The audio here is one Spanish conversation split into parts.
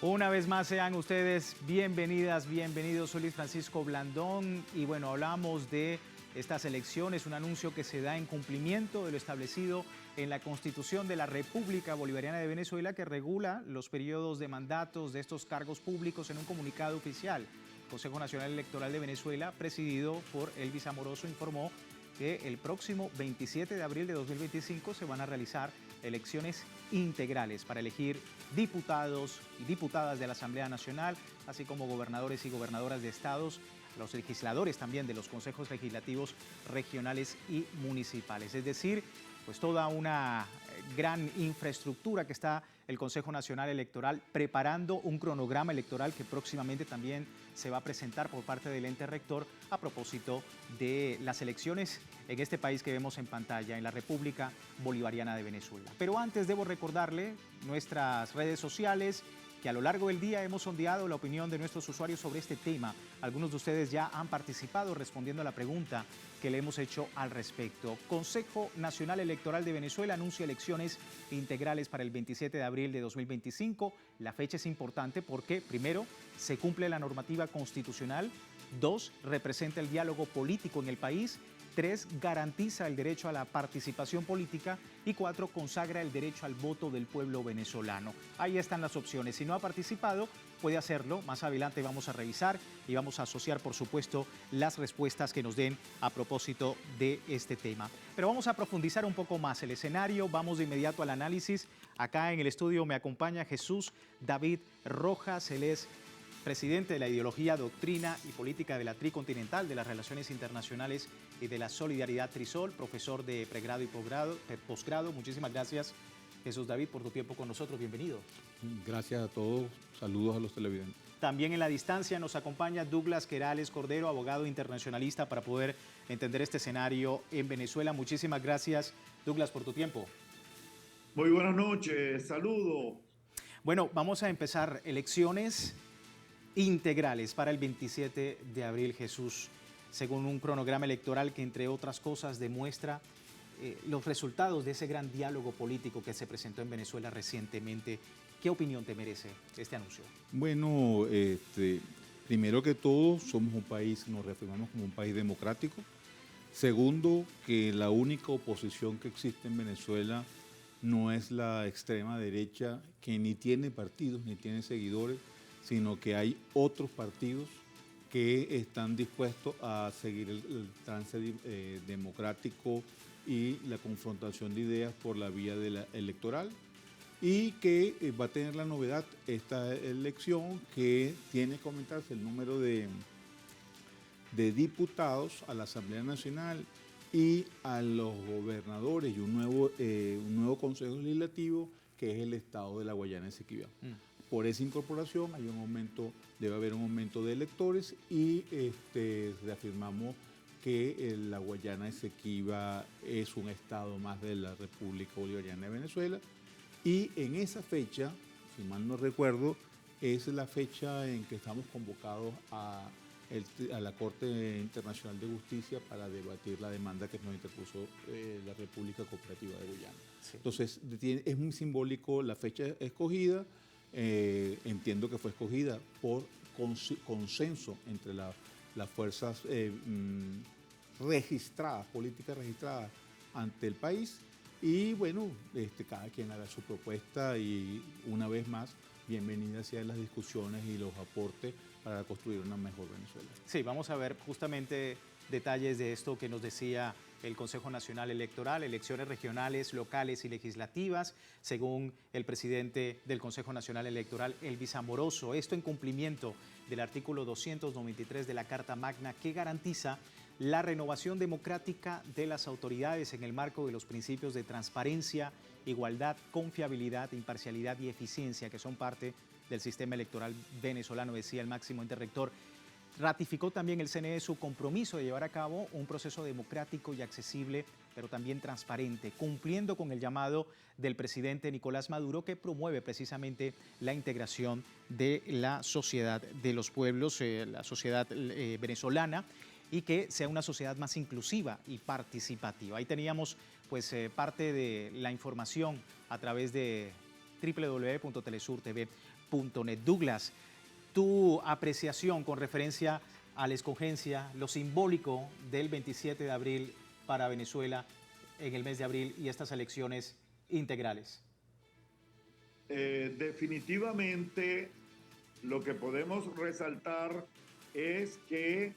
Una vez más sean ustedes bienvenidas, bienvenidos. Soy Luis Francisco Blandón y bueno, hablamos de estas elecciones, un anuncio que se da en cumplimiento de lo establecido en la Constitución de la República Bolivariana de Venezuela, que regula los periodos de mandatos de estos cargos públicos en un comunicado oficial. El Consejo Nacional Electoral de Venezuela, presidido por Elvis Amoroso, informó que el próximo 27 de abril de 2025 se van a realizar elecciones integrales para elegir diputados y diputadas de la Asamblea Nacional, así como gobernadores y gobernadoras de estados, los legisladores también de los consejos legislativos regionales y municipales. Es decir, pues toda una gran infraestructura que está el Consejo Nacional Electoral preparando un cronograma electoral que próximamente también se va a presentar por parte del ente rector a propósito de las elecciones en este país que vemos en pantalla, en la República Bolivariana de Venezuela. Pero antes debo recordarle nuestras redes sociales, que a lo largo del día hemos sondeado la opinión de nuestros usuarios sobre este tema. Algunos de ustedes ya han participado respondiendo a la pregunta que le hemos hecho al respecto. Consejo Nacional Electoral de Venezuela anuncia elecciones integrales para el 27 de abril de 2025. La fecha es importante porque, primero, se cumple la normativa constitucional. 2, representa el diálogo político en el país. 3, garantiza el derecho a la participación política y 4, consagra el derecho al voto del pueblo venezolano. Ahí están las opciones. Si no ha participado, puede hacerlo. Más adelante vamos a revisar y vamos a asociar, por supuesto, las respuestas que nos den a propósito de este tema. Pero vamos a profundizar un poco más el escenario. Vamos de inmediato al análisis. Acá en el estudio me acompaña Jesús David Rojas. Él es presidente de la ideología, doctrina y política de la Tricontinental, de las Relaciones Internacionales y de la Solidaridad Trisol, profesor de pregrado y posgrado. Muchísimas gracias, Jesús David, por tu tiempo con nosotros. Bienvenido. Gracias a todos. Saludos a los televidentes. También en la distancia nos acompaña Douglas Querales Cordero, abogado internacionalista, para poder entender este escenario en Venezuela. Muchísimas gracias, Douglas, por tu tiempo. Muy buenas noches. Saludos. Bueno, vamos a empezar elecciones integrales para el 27 de abril, Jesús, según un cronograma electoral que, entre otras cosas, demuestra los resultados de ese gran diálogo político que se presentó en Venezuela recientemente. ¿Qué opinión te merece este anuncio? Bueno, primero que todo, somos un país, nos reafirmamos como un país democrático. Segundo, que la única oposición que existe en Venezuela no es la extrema derecha, que ni tiene partidos, ni tiene seguidores, sino que hay otros partidos que están dispuestos a seguir el trance democrático y la confrontación de ideas por la vía de la electoral, y que va a tener la novedad esta elección, que tiene que aumentarse el número de diputados a la Asamblea Nacional y a los gobernadores, y un nuevo Consejo Legislativo, que es el Estado de la Guayana Esequiba. Por esa incorporación debe haber un aumento de electores, y reafirmamos que la Guayana Esequiba es un estado más de la República Bolivariana de Venezuela, y en esa fecha, si mal no recuerdo, es la fecha en que estamos convocados a la Corte Internacional de Justicia para debatir la demanda que nos interpuso la República Cooperativa de Guyana. Sí. Entonces, es muy simbólico la fecha escogida. Entiendo que fue escogida por consenso entre las fuerzas registradas, políticas registradas ante el país, y bueno, cada quien haga su propuesta, y una vez más, bienvenidas sean las discusiones y los aportes para construir una mejor Venezuela. Sí, vamos a ver justamente detalles de esto que nos decía el Consejo Nacional Electoral, elecciones regionales, locales y legislativas, según el presidente del Consejo Nacional Electoral, Elvis Amoroso. Esto en cumplimiento del artículo 293 de la Carta Magna, que garantiza la renovación democrática de las autoridades en el marco de los principios de transparencia, igualdad, confiabilidad, imparcialidad y eficiencia, que son parte del sistema electoral venezolano, decía el máximo ente rector. Ratificó también el CNE su compromiso de llevar a cabo un proceso democrático y accesible, pero también transparente, cumpliendo con el llamado del presidente Nicolás Maduro, que promueve precisamente la integración de la sociedad de los pueblos, la sociedad venezolana, y que sea una sociedad más inclusiva y participativa. Ahí teníamos pues parte de la información a través de www.telesurtv.com. Douglas.net. Douglas, tu apreciación con referencia a la escogencia, lo simbólico del 27 de abril para Venezuela en el mes de abril y estas elecciones integrales. Definitivamente lo que podemos resaltar es que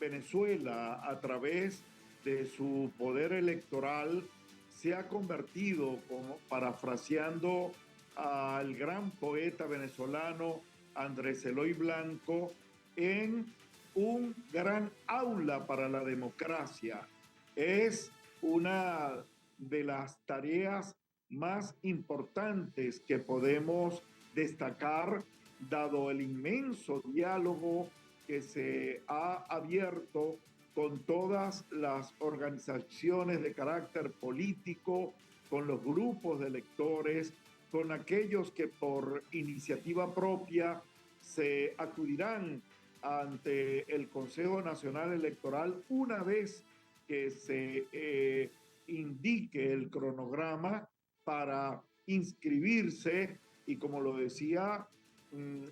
Venezuela, a través de su poder electoral, se ha convertido, como parafraseando al gran poeta venezolano Andrés Eloy Blanco, en un gran aula para la democracia. Es una de las tareas más importantes que podemos destacar, dado el inmenso diálogo que se ha abierto con todas las organizaciones de carácter político, con los grupos de electores, con aquellos que por iniciativa propia se acudirán ante el Consejo Nacional Electoral una vez que se indique el cronograma para inscribirse, y como lo decía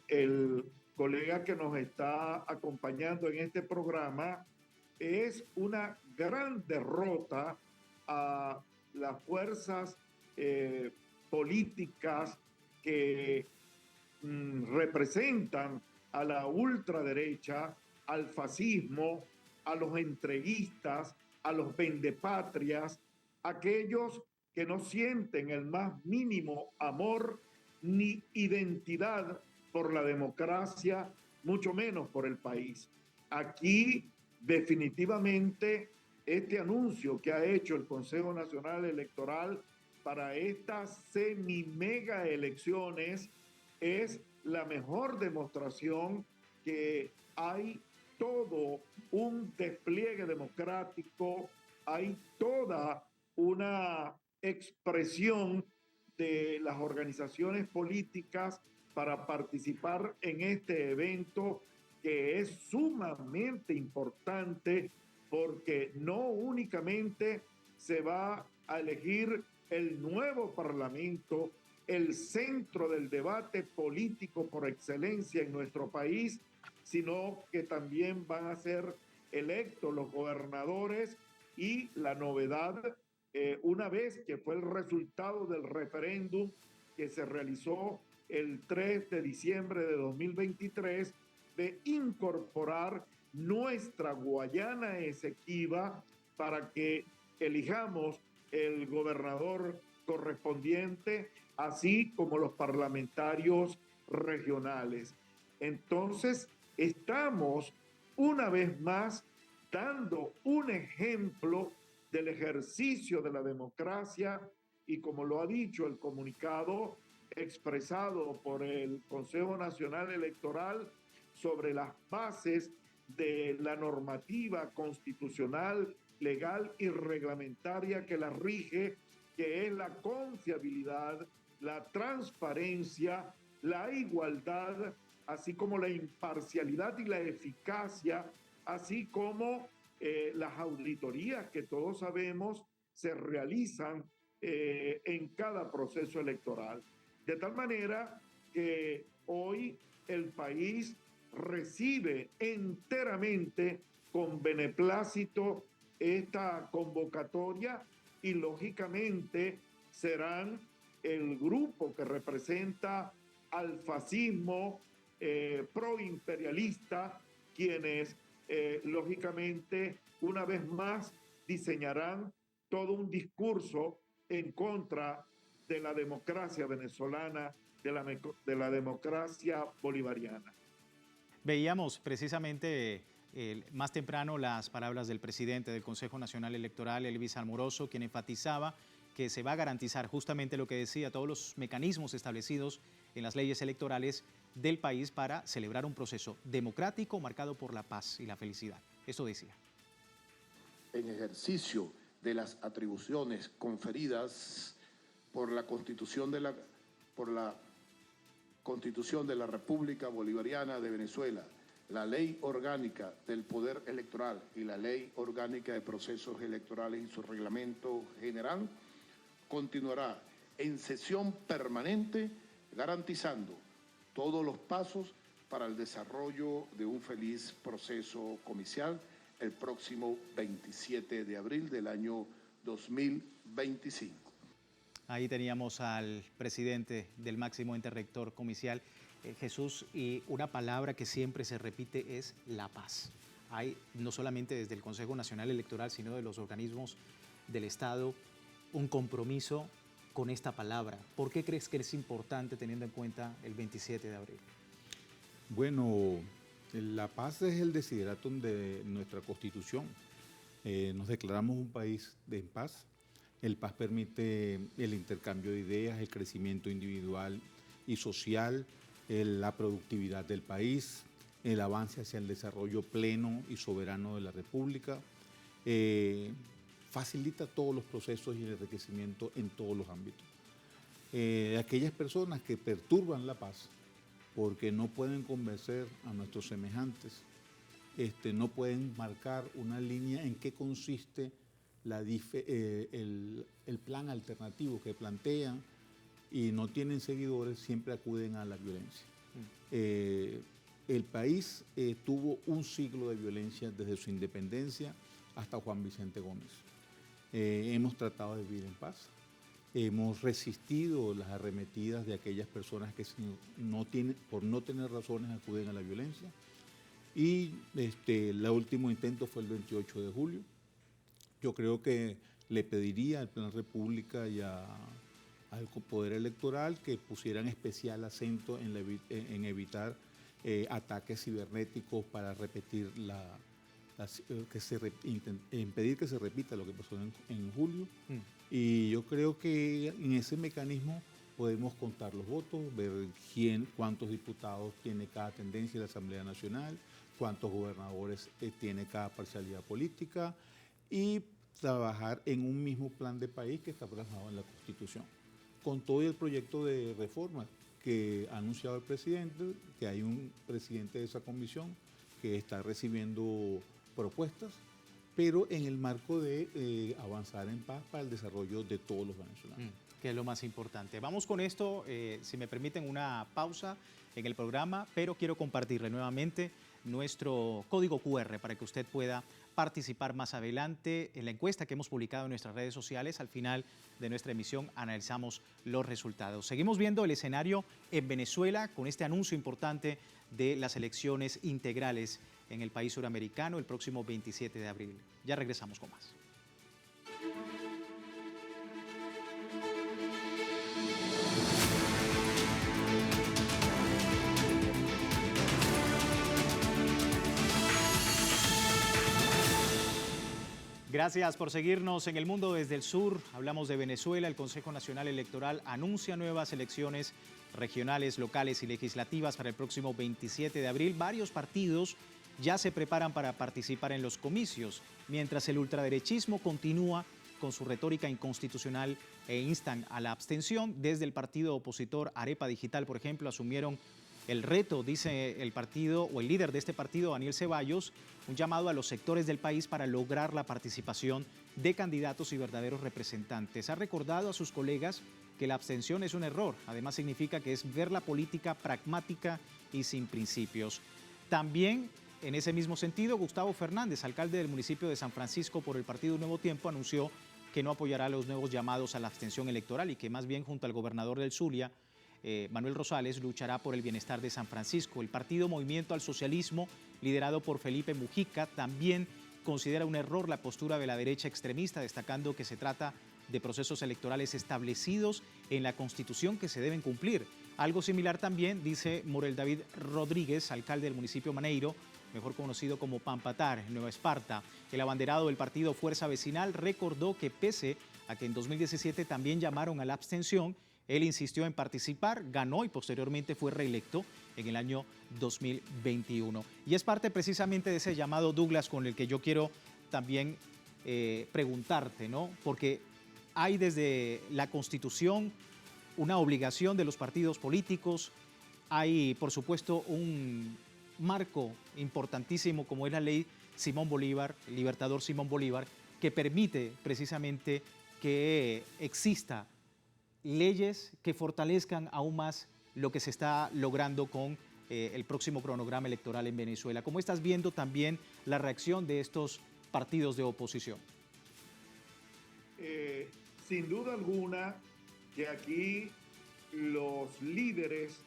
el colega que nos está acompañando en este programa, es una gran derrota a las fuerzas políticas que representan a la ultraderecha, al fascismo, a los entreguistas, a los vendepatrias, aquellos que no sienten el más mínimo amor ni identidad por la democracia, mucho menos por el país. Aquí definitivamente este anuncio que ha hecho el Consejo Nacional Electoral para estas semi-mega elecciones es la mejor demostración que hay todo un despliegue democrático, hay toda una expresión de las organizaciones políticas para participar en este evento, que es sumamente importante porque no únicamente se va a elegir el nuevo Parlamento, el centro del debate político por excelencia en nuestro país, sino que también van a ser electos los gobernadores y la novedad, una vez que fue el resultado del referéndum que se realizó el 3 de diciembre de 2023, de incorporar nuestra Guayana Esequiba para que elijamos el gobernador correspondiente, así como los parlamentarios regionales. Entonces, estamos una vez más dando un ejemplo del ejercicio de la democracia, y como lo ha dicho el comunicado expresado por el Consejo Nacional Electoral sobre las bases de la normativa constitucional, legal y reglamentaria que la rige, que es la confiabilidad, la transparencia, la igualdad, así como la imparcialidad y la eficacia, así como las auditorías que todos sabemos se realizan en cada proceso electoral. De tal manera que hoy el país recibe enteramente con beneplácito esta convocatoria, y lógicamente serán el grupo que representa al fascismo proimperialista quienes lógicamente una vez más diseñarán todo un discurso en contra de la democracia venezolana, de la democracia bolivariana. Veíamos precisamente más temprano las palabras del presidente del Consejo Nacional Electoral, Elvis Almorozo, quien enfatizaba que se va a garantizar justamente lo que decía, todos los mecanismos establecidos en las leyes electorales del país para celebrar un proceso democrático marcado por la paz y la felicidad. Eso decía. En ejercicio de las atribuciones conferidas por la Constitución de la República Bolivariana de Venezuela, la Ley Orgánica del Poder Electoral y la Ley Orgánica de Procesos Electorales y su Reglamento General, continuará en sesión permanente garantizando todos los pasos para el desarrollo de un feliz proceso comicial el próximo 27 de abril del año 2025. Ahí teníamos al presidente del máximo ente rector comicial, Jesús, y una palabra que siempre se repite es la paz. Hay, no solamente desde el Consejo Nacional Electoral, sino de los organismos del Estado, un compromiso con esta palabra. ¿Por qué crees que es importante teniendo en cuenta el 27 de abril? Bueno, la paz es el desideratum de nuestra Constitución. Nos declaramos un país en paz. El paz permite el intercambio de ideas, el crecimiento individual y social, la productividad del país, el avance hacia el desarrollo pleno y soberano de la República. Facilita todos los procesos y el enriquecimiento en todos los ámbitos. Aquellas personas que perturban la paz porque no pueden convencer a nuestros semejantes, no pueden marcar una línea en qué consiste el plan alternativo que plantean y no tienen seguidores, siempre acuden a la violencia. El país tuvo un siglo de violencia desde su independencia hasta Juan Vicente Gómez. Hemos tratado de vivir en paz, hemos resistido las arremetidas de aquellas personas que por no tener razones acuden a la violencia. Y el último intento fue el 28 de julio. Yo creo que le pediría al Plan República y al Poder Electoral que pusieran especial acento en evitar ataques cibernéticos para repetir impedir que se repita lo que pasó en julio. Y yo creo que en ese mecanismo podemos contar los votos, ver cuántos diputados tiene cada tendencia de la Asamblea Nacional, cuántos gobernadores tiene cada parcialidad política y trabajar en un mismo plan de país que está plasmado en la Constitución. Con todo el proyecto de reforma que ha anunciado el presidente, que hay un presidente de esa comisión que está recibiendo propuestas, pero en el marco de avanzar en paz para el desarrollo de todos los venezolanos. Que es lo más importante. Vamos con esto, si me permiten una pausa en el programa, pero quiero compartirle nuevamente nuestro código QR para que usted pueda participar más adelante en la encuesta que hemos publicado en nuestras redes sociales. Al final de nuestra emisión analizamos los resultados. Seguimos viendo el escenario en Venezuela con este anuncio importante de las elecciones integrales en el país suramericano el próximo 27 de abril. Ya regresamos con más. Gracias por seguirnos en El Mundo desde el Sur. Hablamos de Venezuela. El Consejo Nacional Electoral anuncia nuevas elecciones regionales, locales y legislativas para el próximo 27 de abril. Varios partidos ya se preparan para participar en los comicios, mientras el ultraderechismo continúa con su retórica inconstitucional e instan a la abstención. Desde el partido opositor Arepa Digital, por ejemplo, asumieron el reto, dice el partido o el líder de este partido, Daniel Ceballos, un llamado a los sectores del país para lograr la participación de candidatos y verdaderos representantes. Ha recordado a sus colegas que la abstención es un error. Además, significa que es ver la política pragmática y sin principios. También, en ese mismo sentido, Gustavo Fernández, alcalde del municipio de San Francisco por el partido Nuevo Tiempo, anunció que no apoyará los nuevos llamados a la abstención electoral y que más bien junto al gobernador del Zulia, Manuel Rosales, luchará por el bienestar de San Francisco. El partido Movimiento al Socialismo, liderado por Felipe Mujica, también considera un error la postura de la derecha extremista, destacando que se trata de procesos electorales establecidos en la Constitución que se deben cumplir. Algo similar también dice Morel David Rodríguez, alcalde del municipio Maneiro, mejor conocido como Pampatar, Nueva Esparta. El abanderado del partido Fuerza Vecinal recordó que pese a que en 2017 también llamaron a la abstención, él insistió en participar, ganó y posteriormente fue reelecto en el año 2021. Y es parte precisamente de ese llamado, Douglas, con el que yo quiero también preguntarte, ¿no? Porque hay desde la Constitución una obligación de los partidos políticos, hay por supuesto un marco importantísimo como es la ley Simón Bolívar, el libertador Simón Bolívar, que permite precisamente que exista leyes que fortalezcan aún más lo que se está logrando con el próximo cronograma electoral en Venezuela. ¿Cómo estás viendo también la reacción de estos partidos de oposición? Sin duda alguna que aquí los líderes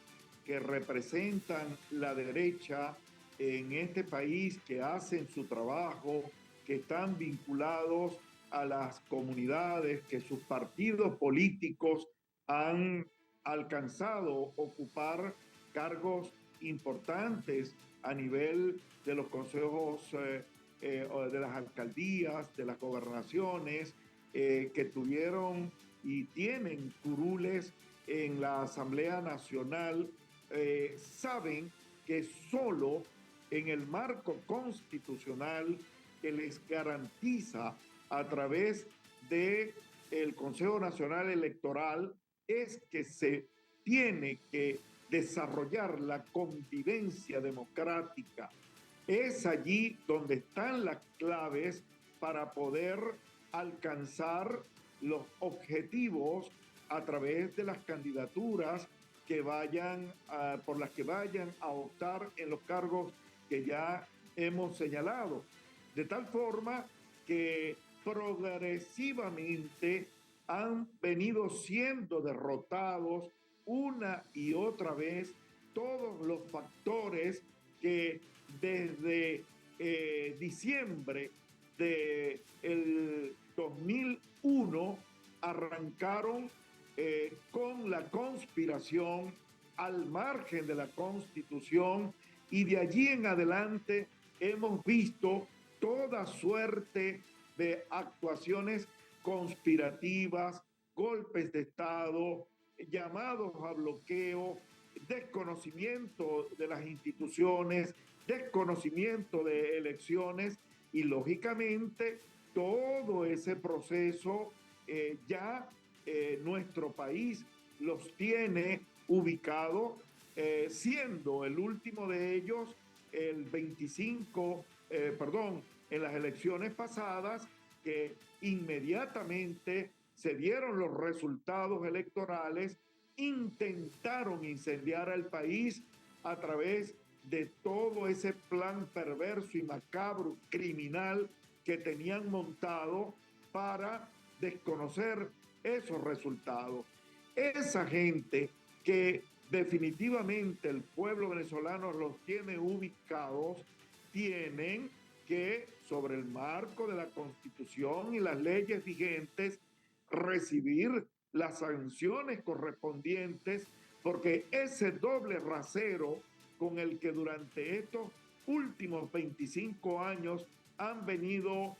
que representan la derecha en este país, que hacen su trabajo, que están vinculados a las comunidades, que sus partidos políticos han alcanzado ocupar cargos importantes a nivel de los consejos de las alcaldías, de las gobernaciones, que tuvieron y tienen curules en la Asamblea Nacional, saben que solo en el marco constitucional que les garantiza a través del Consejo Nacional Electoral es que se tiene que desarrollar la convivencia democrática. Es allí donde están las claves para poder alcanzar los objetivos a través de las candidaturas que vayan por las que vayan a optar en los cargos que ya hemos señalado. De tal forma que progresivamente han venido siendo derrotados una y otra vez todos los factores que desde diciembre del 2001 arrancaron con la conspiración al margen de la Constitución, y de allí en adelante hemos visto toda suerte de actuaciones conspirativas, golpes de Estado, llamados a bloqueo, desconocimiento de las instituciones, desconocimiento de elecciones, y lógicamente todo ese proceso nuestro país los tiene ubicados, siendo el último de ellos el 25, en las elecciones pasadas, que inmediatamente se dieron los resultados electorales, intentaron incendiar al país a través de todo ese plan perverso y macabro, criminal, que tenían montado para desconocer esos resultados. Esa gente que definitivamente el pueblo venezolano los tiene ubicados, tienen que, sobre el marco de la Constitución y las leyes vigentes, recibir las sanciones correspondientes, porque ese doble rasero con el que durante estos últimos 25 años han venido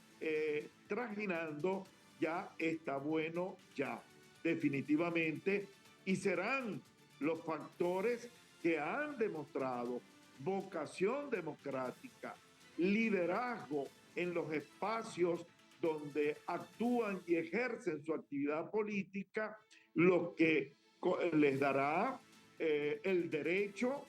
trajinando, ya está bueno, ya definitivamente, y serán los factores que han demostrado vocación democrática, liderazgo en los espacios donde actúan y ejercen su actividad política, lo que les dará el derecho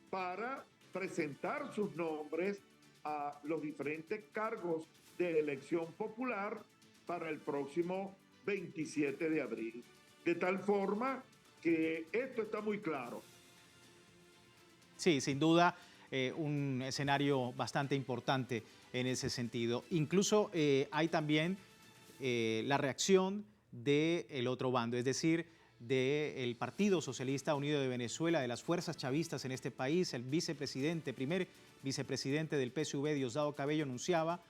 para presentar sus nombres a los diferentes cargos de elección popular para el próximo 27 de abril. De tal forma que esto está muy claro. Sí, sin duda, un escenario bastante importante en ese sentido. Incluso hay también la reacción del otro bando, es decir, del Partido Socialista Unido de Venezuela, de las fuerzas chavistas en este país. El primer vicepresidente del PSUV, Diosdado Cabello, anunciaba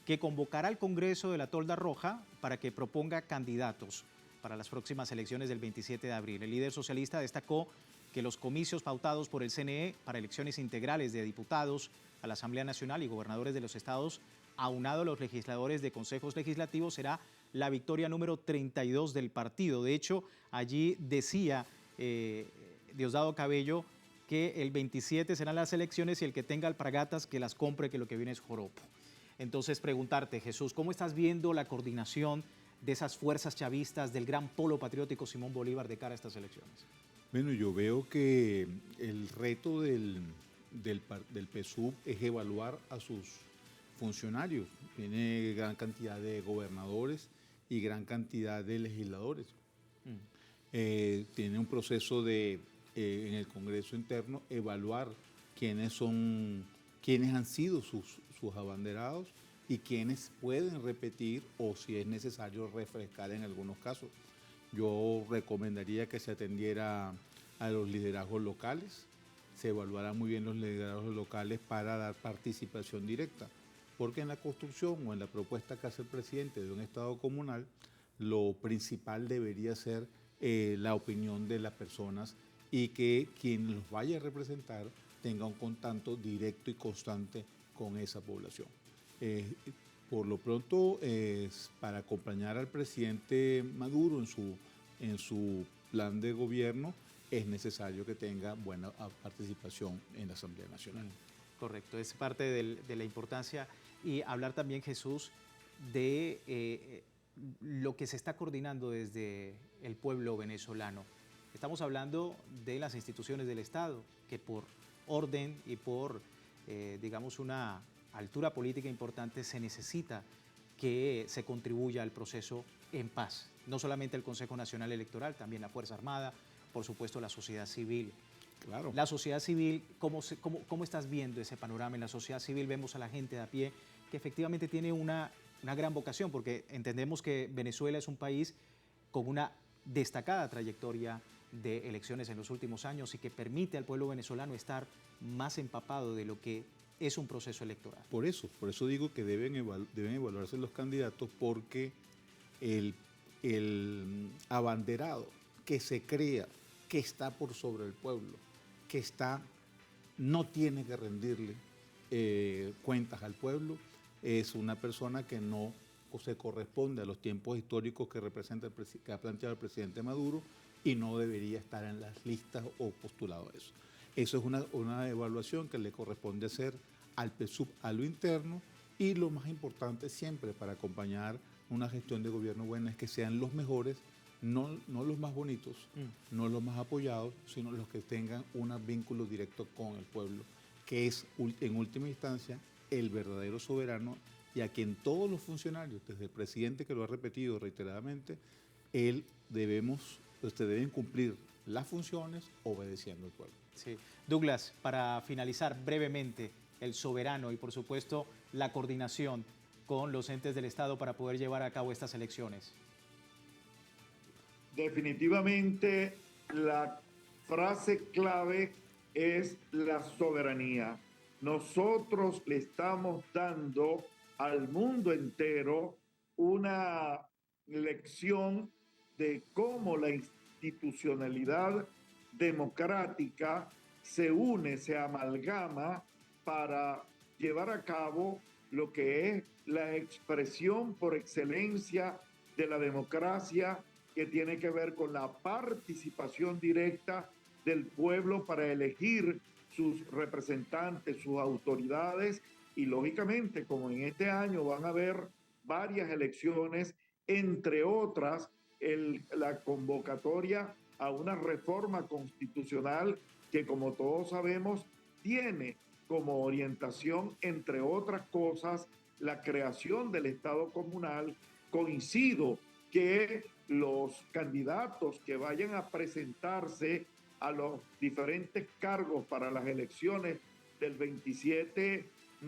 que convocará al Congreso de la Tolda Roja para que proponga candidatos para las próximas elecciones del 27 de abril. El líder socialista destacó que los comicios pautados por el CNE para elecciones integrales de diputados a la Asamblea Nacional y gobernadores de los estados, aunado a los legisladores de consejos legislativos, será la victoria número 32 del partido. De hecho, allí decía Diosdado Cabello que el 27 serán las elecciones y el que tenga alpargatas que las compre, que lo que viene es joropo. Entonces, preguntarte, Jesús, ¿cómo estás viendo la coordinación de esas fuerzas chavistas del gran polo patriótico Simón Bolívar de cara a estas elecciones? Bueno, yo veo que el reto del PSUV es evaluar a sus funcionarios. Tiene gran cantidad de gobernadores y gran cantidad de legisladores. Tiene un proceso de en el Congreso interno evaluar quiénes han sido sus abanderados y quiénes pueden repetir o si es necesario refrescar en algunos casos. Yo recomendaría que se atendiera a los liderazgos locales, se evaluaran muy bien los liderazgos locales para dar participación directa, porque en la construcción o en la propuesta que hace el presidente de un Estado comunal, lo principal debería ser la opinión de las personas y que quien los vaya a representar tenga un contacto directo y constante con esa población. Por lo pronto, para acompañar al presidente Maduro en su plan de gobierno, es necesario que tenga buena participación en la Asamblea Nacional. Correcto, es parte de la importancia. Y hablar también, Jesús, de lo que se está coordinando desde el pueblo venezolano. Estamos hablando de las instituciones del Estado, que por orden y por, digamos, una altura política importante se necesita que se contribuya al proceso en paz. No solamente el Consejo Nacional Electoral, también la Fuerza Armada, por supuesto la sociedad civil. Claro. La sociedad civil, ¿cómo estás viendo ese panorama? En la sociedad civil vemos a la gente de a pie que efectivamente tiene una gran vocación, porque entendemos que Venezuela es un país con una destacada trayectoria de elecciones en los últimos años y que permite al pueblo venezolano estar más empapado de lo que es un proceso electoral. Por eso digo que deben evaluarse los candidatos, porque el abanderado que se crea que está por sobre el pueblo, que no tiene que rendirle cuentas al pueblo, es una persona que no se corresponde a los tiempos históricos que ha planteado el presidente Maduro y no debería estar en las listas o postulado a eso. Eso es una evaluación que le corresponde hacer al PSUV a lo interno, y lo más importante siempre para acompañar una gestión de gobierno buena es que sean los mejores, no los más bonitos, no los más apoyados, sino los que tengan un vínculo directo con el pueblo, que es en última instancia el verdadero soberano y a quien todos los funcionarios, desde el presidente que lo ha repetido reiteradamente, deben cumplir las funciones obedeciendo al pueblo. Sí. Douglas, para finalizar brevemente, el soberano y por supuesto la coordinación con los entes del Estado para poder llevar a cabo estas elecciones. Definitivamente la frase clave es la soberanía. Nosotros le estamos dando al mundo entero una lección de cómo la institucionalidad democrática se une, se amalgama para llevar a cabo lo que es la expresión por excelencia de la democracia, que tiene que ver con la participación directa del pueblo para elegir sus representantes, sus autoridades, y lógicamente, como en este año van a haber varias elecciones, entre otras la convocatoria a una reforma constitucional que, como todos sabemos, tiene como orientación, entre otras cosas, la creación del Estado comunal. Coincido que los candidatos que vayan a presentarse a los diferentes cargos para las elecciones del 27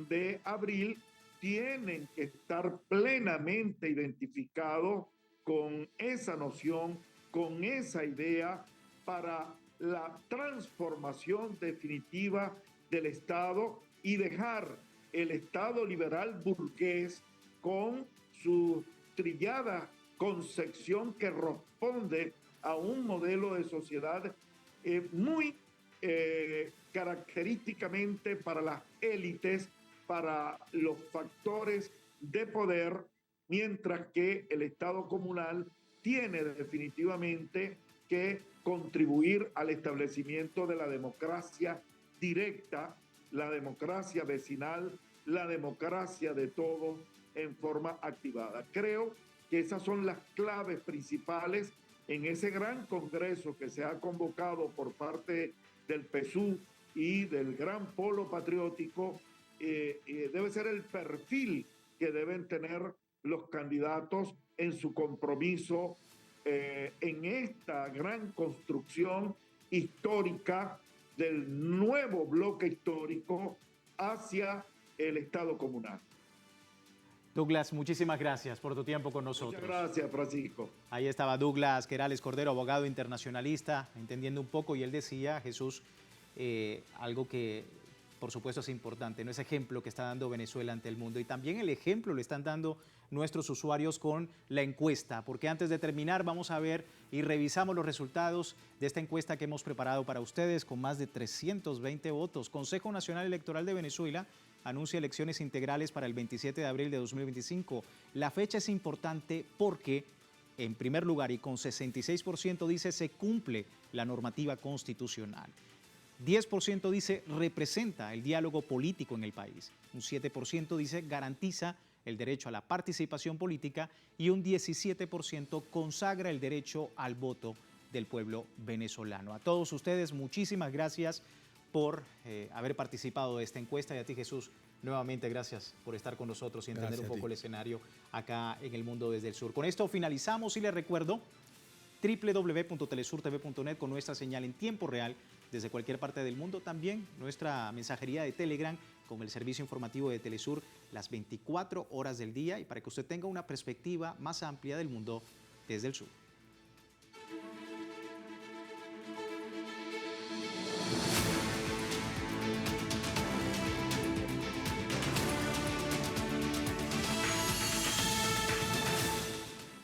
de abril tienen que estar plenamente identificados con esa noción, con esa idea para la transformación definitiva del Estado y dejar el Estado liberal burgués con su trillada concepción que responde a un modelo de sociedad muy característicamente para las élites, para los factores de poder, mientras que el Estado comunal tiene definitivamente que contribuir al establecimiento de la democracia directa, la democracia vecinal, la democracia de todos en forma activada. Creo que esas son las claves principales en ese gran congreso que se ha convocado por parte del PSUV y del Gran Polo Patriótico. Debe ser el perfil que deben tener los candidatos en su compromiso en esta gran construcción histórica del nuevo bloque histórico hacia el Estado comunal. Douglas, muchísimas gracias por tu tiempo con nosotros. Muchas gracias, Francisco. Ahí estaba Douglas Querales Cordero, abogado internacionalista, entendiendo un poco, y él decía, Jesús, algo que por supuesto es importante, ¿no? Ese ejemplo que está dando Venezuela ante el mundo, y también el ejemplo lo están dando nuestros usuarios con la encuesta, porque antes de terminar vamos a ver y revisamos los resultados de esta encuesta que hemos preparado para ustedes con más de 320 votos. Consejo Nacional Electoral de Venezuela anuncia elecciones integrales para el 27 de abril de 2025. La fecha es importante porque, en primer lugar, y con 66% dice se cumple la normativa constitucional. 10% dice representa el diálogo político en el país. Un 7% dice garantiza el derecho a la participación política y un 17% consagra el derecho al voto del pueblo venezolano. A todos ustedes, muchísimas gracias por haber participado de esta encuesta, y a ti, Jesús, nuevamente gracias por estar con nosotros y entender un poco el escenario acá en el mundo desde el sur. Con esto finalizamos y les recuerdo www.telesurtv.net con nuestra señal en tiempo real desde cualquier parte del mundo, también nuestra mensajería de Telegram con el servicio informativo de Telesur las 24 horas del día, y para que usted tenga una perspectiva más amplia del mundo desde el sur.